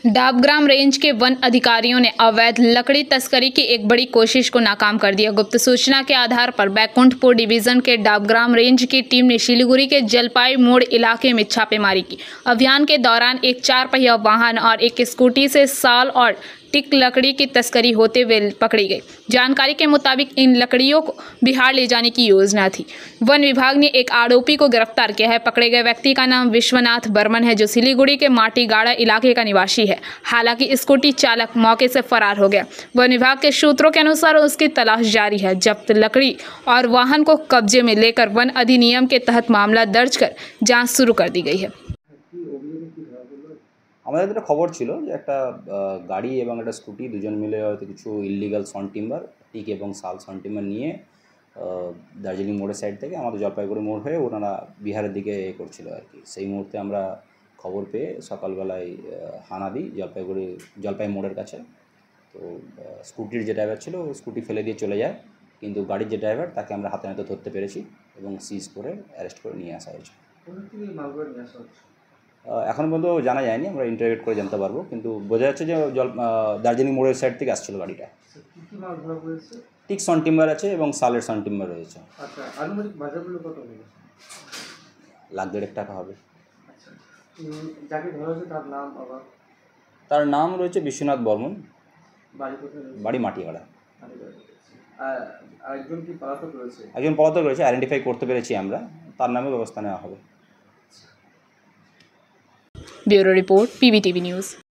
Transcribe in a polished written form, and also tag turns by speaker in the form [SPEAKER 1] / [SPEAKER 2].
[SPEAKER 1] Dabgram range के one अधिकारियों ने अवैध लकड़ी तस्करी की एक बड़ी कोशिश को नाकाम कर दिया। गुप्त सूचना के आधार पर बैकुंठपुर डिवीजन के डाबग्राम रेंज की टीम ने सिलीगुड़ी के जलपाई मोड़ इलाके में छापेमारी की। अभियान के दौरान एक 4 पहिया वाहन और एक स्कूटी से साल और टिक लकड़ी की तस्करी होते हुए पकड़ी गई। जानकारी के मुताबिक इन लकड़ियों को बिहार ले जाने की योजना थी। वन विभाग ने एक आरोपी को गिरफ्तार किया है। पकड़े गए व्यक्ति का नाम विश्वनाथ बर्मन है, जो सिलीगुड़ी के माटीगाड़ा इलाके का निवासी है। हालांकि स्कूटी चालक मौके से फरार हो गया। वन विभाग के सूत्रों के अनुसार उसकी तलाश जारी है। जब्त लकड़ी और वाहन को कब्जे में लेकर वन अधिनियम के तहत मामला दर्ज कर जाँच शुरू कर दी गई है।
[SPEAKER 2] আমাদের একটা খবর ছিল যে একটা গাড়ি এবং একটা স্কুটি দুজন মিলে হয়তো কিছু ইললিগাল সন টিম্বার টিক এবং শাল সন টিম্বার নিয়ে দার্জিলিং মোড়ের সাইড থেকে আমাদের জলপাইগুড়ি মোড় হয়ে ওনারা বিহারের দিকে করছিল আর কি। সেই মুহূর্তে আমরা খবর পেয়ে সকালবেলায় হানা দিই জলপাই মোড়ের কাছে। তো স্কুটির যে ড্রাইভার ছিল স্কুটি ফেলে দিয়ে চলে যায়, কিন্তু গাড়ির যে ড্রাইভার তাকে আমরা হাতে নাতে ধরতে পেরেছি এবং সিজ করে অ্যারেস্ট করে নিয়ে আসা হয়েছে। এখনও পর্যন্ত জানা যায়নি, আমরা ইন্টারভিউ করে জানতে পারবো, কিন্তু বোঝা যাচ্ছে যে দার্জিলিং মোড়ের সাইড থেকে আসছিল গাড়িটা। টিক সন টিম্বার আছে এবং সালের সন টিম্বার রয়েছে। $1,50,000 হবে। তার নাম রয়েছে বিশ্বনাথ বর্মন, বাড়ি মাটিগাড়া। একজন পলাতক রয়েছে, আইডেন্টিফাই করতে পেরেছি আমরা, তার নামে ব্যবস্থা নেওয়া হবে।
[SPEAKER 1] Bureau report PBTV news.